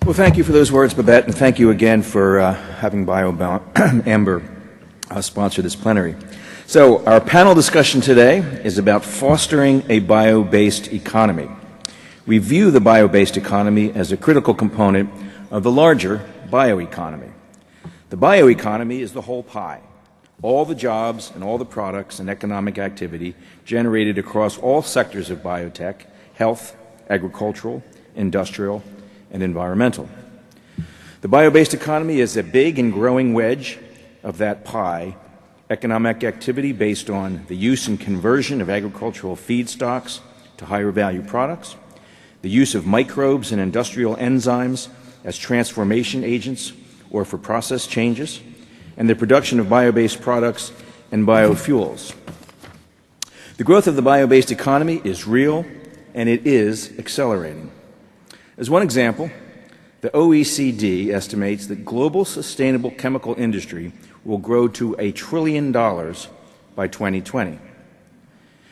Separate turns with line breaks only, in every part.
Well, thank you for those words, Babette, and thank you again for having Amber sponsor this plenary. So our panel discussion today is about fostering a bio-based economy. We view the bio-based economy as a critical component of the larger bioeconomy. The bioeconomy is the whole pie, all the jobs and all the products and economic activity generated across all sectors of biotech, health, agricultural, industrial, and environmental. The bio-based economy is a big and growing wedge of that pie, economic activity based on the use and conversion of agricultural feedstocks to higher value products, the use of microbes and industrial enzymes as transformation agents or for process changes, and the production of bio-based products and biofuels. The growth of the bio-based economy is real, and it is accelerating. As one example, the OECD estimates that global sustainable chemical industry will grow to $1 trillion by 2020.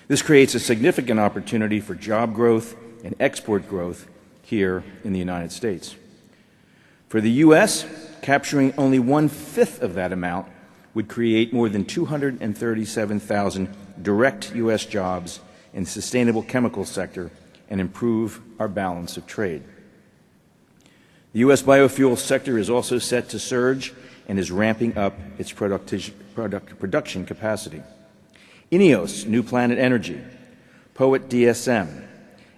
This creates a significant opportunity for job growth and export growth here in the United States. For the U.S., capturing only 1/5 of that amount would create more than 237,000 direct U.S. jobs in the sustainable chemical sector and improve our balance of trade. The U.S. biofuel sector is also set to surge and is ramping up its production capacity. INEOS, New Planet Energy, POET DSM,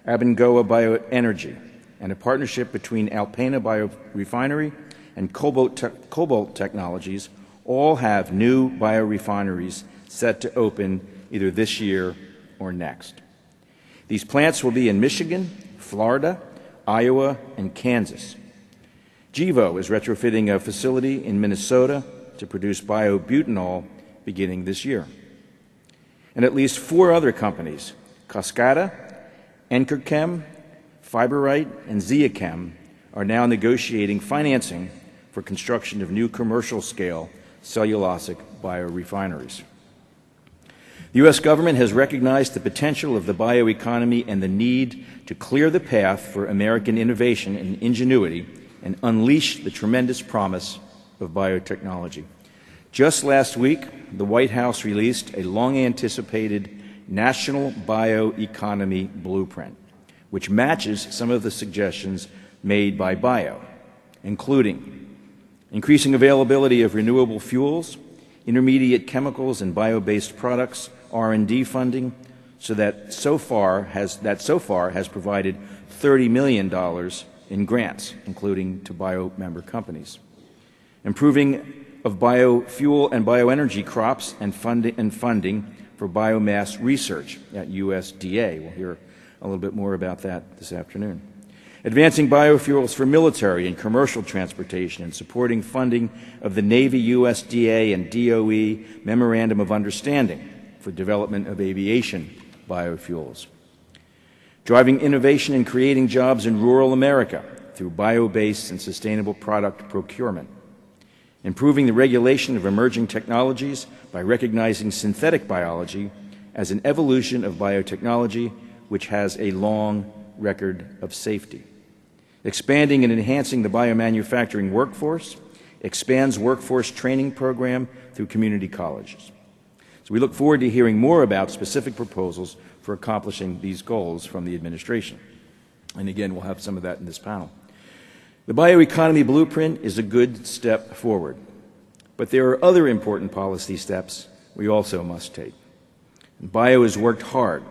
Abengoa Bioenergy, and a partnership between Alpena Biorefinery and Cobalt Technologies all have new biorefineries set to open either this year or next. These plants will be in Michigan, Florida, Iowa, and Kansas. Gevo is retrofitting a facility in Minnesota to produce biobutanol beginning this year. And at least 4 other companies, Cascada, Enkerchem, Fiberite, and Zeachem, are now negotiating financing for construction of new commercial-scale cellulosic biorefineries. The U.S. government has recognized the potential of the bioeconomy and the need to clear the path for American innovation and ingenuity and unleash the tremendous promise of biotechnology. Just last week, the White House released a long-anticipated National Bioeconomy Blueprint, which matches some of the suggestions made by Bio, including increasing availability of renewable fuels, intermediate chemicals and bio-based products, R&D funding, that so far has provided $30 million in grants, including to bio member companies. Improving of biofuel and bioenergy crops and funding for biomass research at USDA. We'll hear a little bit more about that this afternoon. Advancing biofuels for military and commercial transportation and supporting funding of the Navy, USDA, and DOE Memorandum of Understanding for development of aviation biofuels. Driving innovation and creating jobs in rural America through bio-based and sustainable product procurement. Improving the regulation of emerging technologies by recognizing synthetic biology as an evolution of biotechnology which has a long record of safety. Expanding and enhancing the biomanufacturing workforce, expands workforce training program through community colleges. So we look forward to hearing more about specific proposals for accomplishing these goals from the administration. And again, we'll have some of that in this panel. The Bioeconomy Blueprint is a good step forward, but there are other important policy steps we also must take. And Bio has worked hard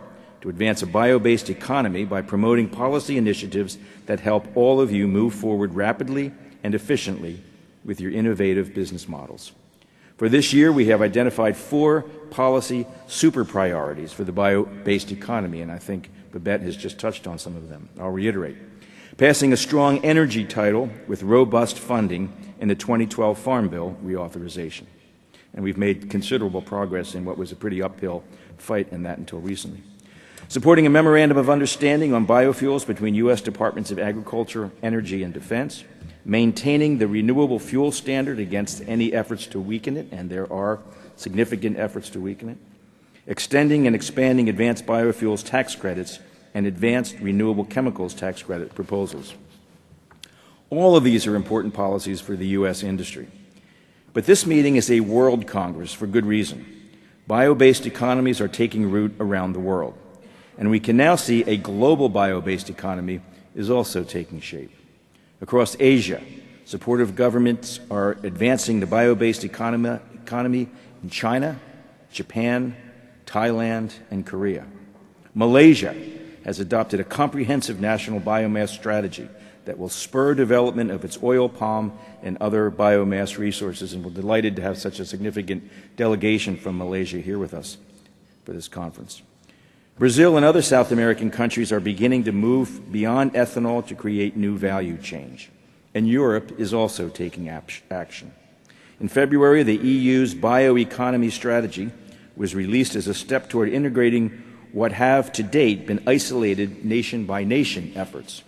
to advance a bio-based economy by promoting policy initiatives that help all of you move forward rapidly and efficiently with your innovative business models. For this year, we have identified 4 policy super priorities for the bio-based economy, and I think Babette has just touched on some of them. I'll reiterate. Passing a strong energy title with robust funding in the 2012 Farm Bill reauthorization. And we've made considerable progress in what was a pretty uphill fight in that until recently. Supporting a memorandum of understanding on biofuels between U.S. Departments of Agriculture, Energy, and Defense, maintaining the renewable fuel standard against any efforts to weaken it, and there are significant efforts to weaken it, extending and expanding advanced biofuels tax credits and advanced renewable chemicals tax credit proposals. All of these are important policies for the U.S. industry. But this meeting is a world Congress for good reason. Bio-based economies are taking root around the world, and we can now see a global bio-based economy is also taking shape. Across Asia, supportive governments are advancing the bio-based economy in China, Japan, Thailand, and Korea. Malaysia has adopted a comprehensive national biomass strategy that will spur development of its oil palm and other biomass resources, and we're delighted to have such a significant delegation from Malaysia here with us for this conference. Brazil and other South American countries are beginning to move beyond ethanol to create new value change, and Europe is also taking action. In February, the EU's bioeconomy strategy was released as a step toward integrating what have to date been isolated nation-by-nation efforts.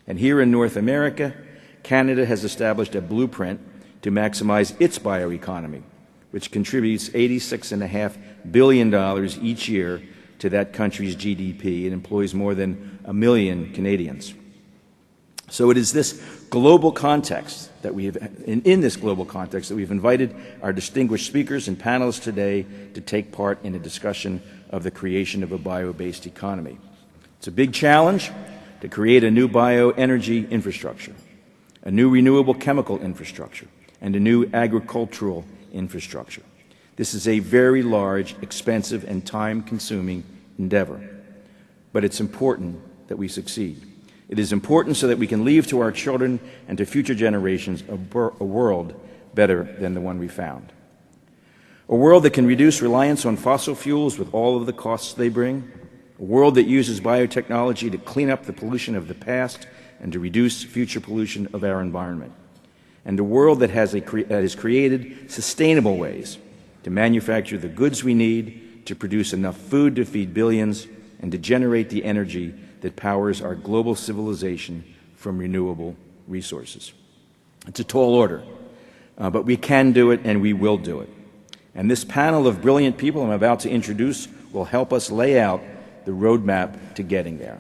And here in North America, Canada has established a blueprint to maximize its bioeconomy, which contributes $86.5 billion each year to that country's GDP and employs more than 1 million Canadians. So it is this global context that in this global context that we've invited our distinguished speakers and panelists today to take part in a discussion of the creation of a bio-based economy. It's a big challenge to create a new bioenergy infrastructure, a new renewable chemical infrastructure, and a new agricultural infrastructure. This is a very large, expensive, and time-consuming endeavor, but it's important that we succeed. It is important so that we can leave to our children and to future generations a world better than the one we found. A world that can reduce reliance on fossil fuels with all of the costs they bring, a world that uses biotechnology to clean up the pollution of the past and to reduce future pollution of our environment, and a world that has created sustainable ways to manufacture the goods we need to produce enough food to feed billions and to generate the energy that powers our global civilization from renewable resources. It's a tall order, but we can do it and we will do it. And this panel of brilliant people I'm about to introduce will help us lay out the roadmap to getting there.